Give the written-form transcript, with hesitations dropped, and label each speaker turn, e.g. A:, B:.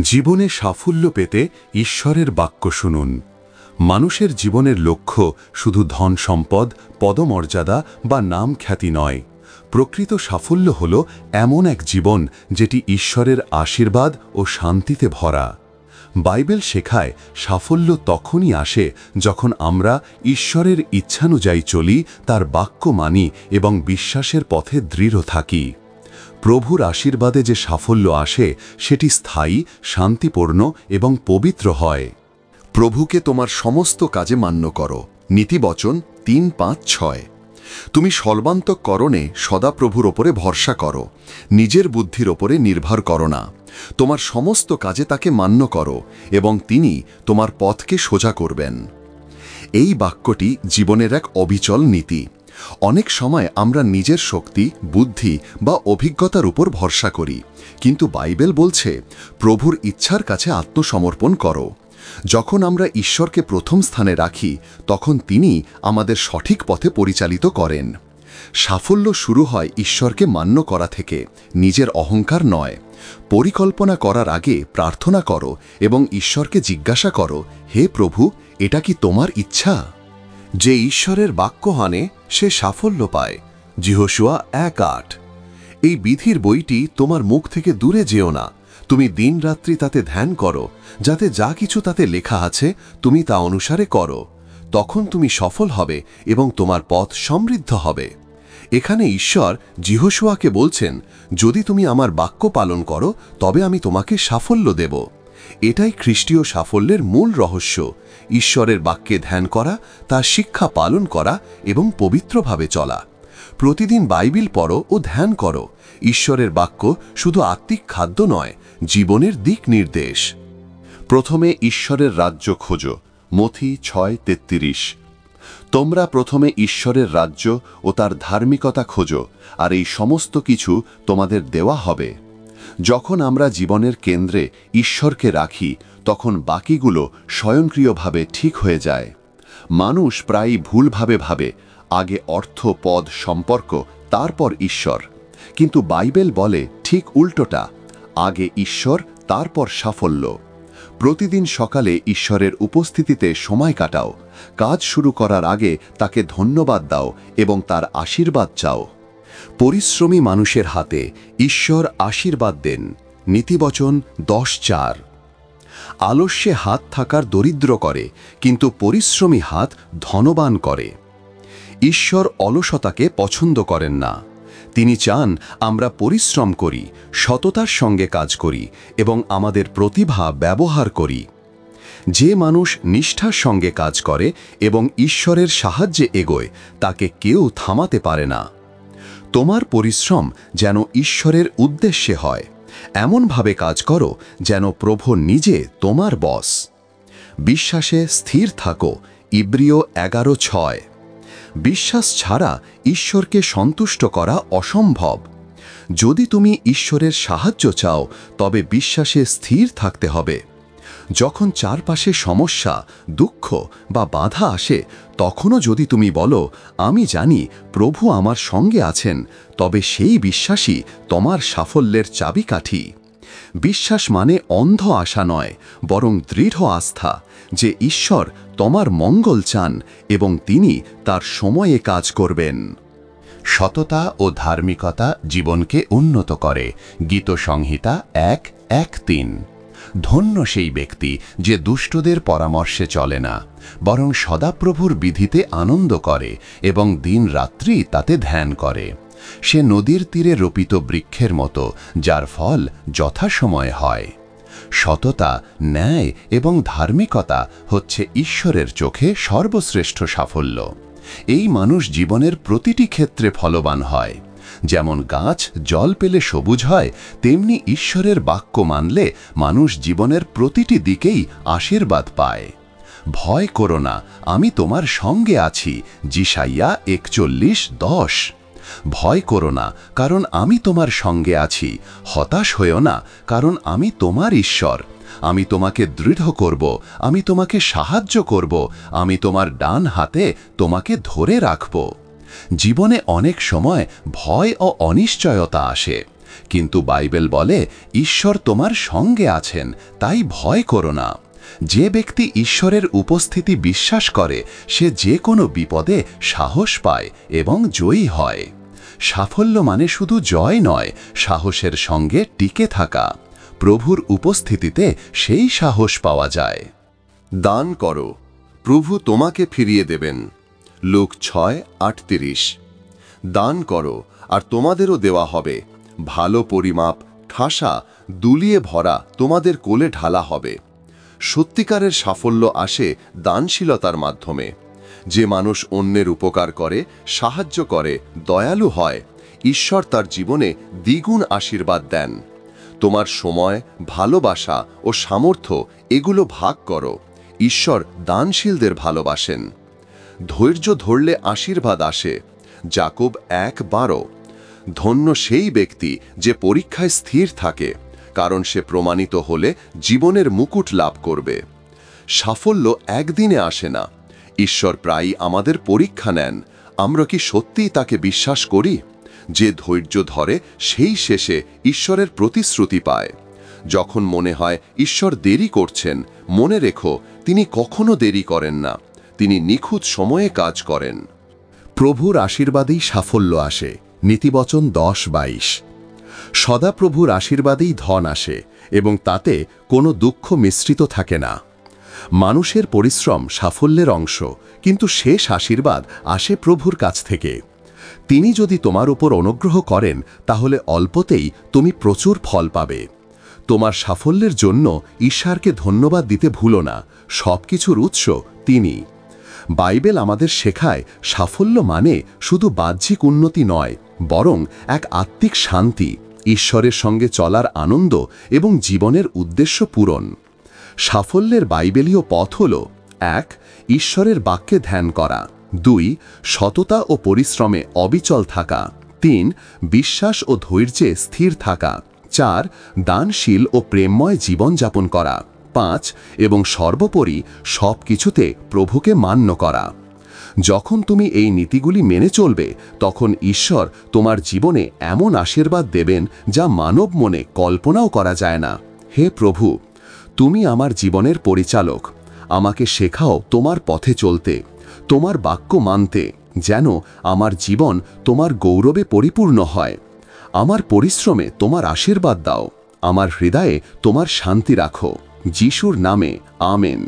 A: জীবনে সাফল্য পেতে ঈশ্বরের বাক্য শুনুন। মানুষের জীবনের লক্ষ্য শুধু ধন সম্পদ, পদমর্যাদা বা নাম খ্যাতি নয়। প্রকৃত সাফল্য হল এমন এক জীবন যেটি ঈশ্বরের আশীর্বাদ ও শান্তিতে ভরা। বাইবেল শেখায় সাফল্য তখনই আসে যখন আমরা ঈশ্বরের ইচ্ছানুযায়ী চলি, তার বাক্য মানি এবং বিশ্বাসের পথে দৃঢ় থাকি। প্রভুর আশীর্বাদে যে সাফল্য আসে সেটি স্থায়ী, শান্তিপূর্ণ এবং পবিত্র হয়।
B: প্রভুকে তোমার সমস্ত কাজে মান্য করো। নীতিবচন 3:5-6। তুমি সর্বান্তঃকরণে সদা প্রভুর ওপরে ভরসা করো, নিজের বুদ্ধির ওপরে নির্ভর করো না। তোমার সমস্ত কাজে তাকে মান্য করো এবং তিনি তোমার পথকে সোজা করবেন। এই বাক্যটি জীবনের এক অবিচল নীতি। অনেক সময় আমরা নিজের শক্তি, বুদ্ধি বা অভিজ্ঞতার উপর ভরসা করি, কিন্তু বাইবেল বলছে প্রভুর ইচ্ছার কাছে আত্মসমর্পণ করো। যখন আমরা ঈশ্বরকে প্রথম স্থানে রাখি, তখন তিনি আমাদের সঠিক পথে পরিচালিত করেন। সাফল্য শুরু হয় ঈশ্বরকে মান্য করা থেকে, নিজের অহংকার নয়। পরিকল্পনা করার আগে প্রার্থনা করো এবং ঈশ্বরকে জিজ্ঞাসা করো, হে প্রভু, এটা কি তোমার ইচ্ছা?
C: যে ঈশ্বরের বাক্য হানে সে সাফল্য পায়। যিহোশুয়া 1:8। এই বিধির বইটি তোমার মুখ থেকে দূরে যেও না। তুমি দিনরাত্রি তাতে ধ্যান করো, যাতে যা কিছু তাতে লেখা আছে তুমি তা অনুসারে করো। তখন তুমি সফল হবে এবং তোমার পথ সমৃদ্ধ হবে। এখানে ঈশ্বর যিহোশুয়াকে বলছেন, যদি তুমি আমার বাক্য পালন করো তবে আমি তোমাকে সাফল্য দেব। এটাই খ্রিস্টীয় সাফল্যের মূল রহস্য। ঈশ্বরের বাক্যে ধ্যান করা, তার শিক্ষা পালন করা এবং পবিত্রভাবে চলা। প্রতিদিন বাইবেল পড়ো ও ধ্যান করো। ঈশ্বরের বাক্য শুধু আত্মিক খাদ্য নয়, জীবনের দিক নির্দেশ।
B: প্রথমে ঈশ্বরের রাজ্য খোঁজো। মথি 6:33। তোমরা প্রথমে ঈশ্বরের রাজ্য ও তার ধার্মিকতা খোঁজো, আর এই সমস্ত কিছু তোমাদের দেওয়া হবে। যখন আমরা জীবনের কেন্দ্রে ঈশ্বরকে রাখি, তখন বাকিগুলো স্বয়ংক্রিয়ভাবে ঠিক হয়ে যায়। মানুষ প্রায়ই ভুলভাবে ভাবে, আগে অর্থ, পদ, সম্পর্ক, তারপর ঈশ্বর। কিন্তু বাইবেল বলে ঠিক উল্টোটা, আগে ঈশ্বর, তারপর সাফল্য। প্রতিদিন সকালে ঈশ্বরের উপস্থিতিতে সময় কাটাও। কাজ শুরু করার আগে তাকে ধন্যবাদ দাও এবং তার আশীর্বাদ চাও।
C: পরিশ্রমী মানুষের হাতে ঈশ্বর আশীর্বাদ দেন। নীতিবচন 10:4। আলস্যে হাত থাকার দরিদ্র করে, কিন্তু পরিশ্রমী হাত ধনবান করে। ঈশ্বর অলসতাকে পছন্দ করেন না। তিনি চান আমরা পরিশ্রম করি, সততার সঙ্গে কাজ করি এবং আমাদের প্রতিভা ব্যবহার করি। যে মানুষ নিষ্ঠার সঙ্গে কাজ করে এবং ঈশ্বরের সাহায্যে এগোয়, তাকে কেউ থামাতে পারে না। তোমার পরিশ্রম যেন ঈশ্বরের উদ্দেশ্যে হয়। এমনভাবে কাজ করো যেন প্রভু নিজে তোমার বস। বিশ্বাসে স্থির থাকো। ইব্রিয় 11:6। বিশ্বাস ছাড়া ঈশ্বরকে সন্তুষ্ট করা অসম্ভব। যদি তুমি ঈশ্বরের সাহায্য চাও, তবে বিশ্বাসে স্থির থাকতে হবে। যখন চারপাশে সমস্যা, দুঃখ বা বাধা আসে, তখনও যদি তুমি বলো, আমি জানি প্রভু আমার সঙ্গে আছেন, তবে সেই বিশ্বাসই তোমার সাফল্যের চাবিকাঠি। বিশ্বাস মানে অন্ধ আশা নয়, বরং দৃঢ় আস্থা যে ঈশ্বর তোমার মঙ্গল চান এবং তিনি তার সময়ে কাজ করবেন।
A: সততা ও ধার্মিকতা জীবনকে উন্নত করে। গীতসংহিতা 1:1-3। ধন্য সেই ব্যক্তি যে দুষ্টদের পরামর্শে চলে না, বরং সদাপ্রভুর বিধিতে আনন্দ করে এবং দিনরাত্রি তাতে ধ্যান করে। সে নদীর তীরে রোপিত বৃক্ষের মতো, যার ফল যথাসময়ে হয়। সততা, ন্যায় এবং ধার্মিকতা হচ্ছে ঈশ্বরের চোখে সর্বশ্রেষ্ঠ সাফল্য। এই মানুষ জীবনের প্রতিটি ক্ষেত্রে ফলবান হয়। যেমন গাছ জল পেলে সবুজ হয়, তেমনি ঈশ্বরের বাক্য মানলে মানুষ জীবনের প্রতিটি দিকেই আশীর্বাদ পায়। ভয় করো না, আমি তোমার সঙ্গে আছি। যিশাইয়া 41:10। ভয় করো না, কারণ আমি তোমার সঙ্গে আছি। হতাশ হয়ো না, কারণ আমি তোমার ঈশ্বর। আমি তোমাকে দৃঢ় করব, আমি তোমাকে সাহায্য করব, আমি তোমার ডান হাতে তোমাকে ধরে রাখব। জীবনে অনেক সময় ভয় ও অনিশ্চয়তা আসে, কিন্তু বাইবেল বলে ঈশ্বর তোমার সঙ্গে আছেন, তাই ভয় করো না। যে ব্যক্তি ঈশ্বরের উপস্থিতি বিশ্বাস করে সে যে কোনো বিপদে সাহস পায় এবং জয়ী হয়। সাফল্য মানে শুধু জয় নয়, সাহসের সঙ্গে টিকে থাকা। প্রভুর উপস্থিতিতে সেই সাহস পাওয়া যায়।
B: দান করো, প্রভু তোমাকে ফিরিয়ে দেবেন। লুক 6:38। দান করো আর তোমাদেরও দেওয়া হবে, ভালো পরিমাপ, ঠাসা, দুলিয়ে ভরা তোমাদের কোলে ঢালা হবে। সত্যিকারের সাফল্য আসে দানশীলতার মাধ্যমে। যে মানুষ অন্যের উপকার করে, সাহায্য করে, দয়ালু হয়, ঈশ্বর তার জীবনে দ্বিগুণ আশীর্বাদ দেন। তোমার সময়, ভালোবাসা ও সামর্থ্য এগুলো ভাগ করো। ঈশ্বর দানশীলদের ভালোবাসেন। ধৈর্য ধরলে আশীর্বাদ আসে। যাকোব 1:12। ধন্য সেই ব্যক্তি যে পরীক্ষায় স্থির থাকে, কারণ সে প্রমাণিত হলে জীবনের মুকুট লাভ করবে। সাফল্য একদিনে আসে না। ঈশ্বর প্রায়ই আমাদের পরীক্ষা নেন। আমরা কি সত্যিই তাকে বিশ্বাস করি? যে ধৈর্য ধরে সেই শেষে ঈশ্বরের প্রতিশ্রুতি পায়। যখন মনে হয় ঈশ্বর দেরি করছেন, মনে রেখো তিনি কখনো দেরি করেন না। তিনি নিখুঁত সময়ে কাজ করেন।
C: প্রভুর আশীর্বাদেই সাফল্য আসে। নীতিবচন 10:22। সদাপ্রভুর আশীর্বাদেই ধন আসে এবং তাতে কোনো দুঃখ মিশ্রিত থাকে না। মানুষের পরিশ্রম সাফল্যের অংশ, কিন্তু শেষ আশীর্বাদ আসে প্রভুর কাছ থেকে। তিনি যদি তোমার উপর অনুগ্রহ করেন, তাহলে অল্পতেই তুমি প্রচুর ফল পাবে। তোমার সাফল্যের জন্য ঈশ্বরকে ধন্যবাদ দিতে ভুলো না। সবকিছুর উৎস তিনি। বাইবেল আমাদের শেখায় সাফল্য মানে শুধু বাহ্যিক উন্নতি নয়, বরং এক আত্মিক শান্তি, ঈশ্বরের সঙ্গে চলার আনন্দ এবং জীবনের উদ্দেশ্য পূরণ। সাফল্যের বাইবেলীয় পথ হল: 1. ঈশ্বরের বাক্যে ধ্যান করা। 2. সততা ও পরিশ্রমে অবিচল থাকা। 3. বিশ্বাস ও ধৈর্যে স্থির থাকা। 4. দানশীল ও প্রেমময় জীবনযাপন করা। 5. এবং সর্বোপরি সব কিছুতে প্রভুকে মান্য করা। যখন তুমি এই নীতিগুলি মেনে চলবে, তখন ঈশ্বর তোমার জীবনে এমন আশীর্বাদ দেবেন যা মানব মনে কল্পনাও করা যায় না। হে প্রভু, তুমি আমার জীবনের পরিচালক। আমাকে শেখাও তোমার পথে চলতে, তোমার বাক্য মানতে, যেন আমার জীবন তোমার গৌরবে পরিপূর্ণ হয়। আমার পরিশ্রমে তোমার আশীর্বাদ দাও, আমার হৃদয়ে তোমার শান্তি রাখো। যিশুর নামে আমেন।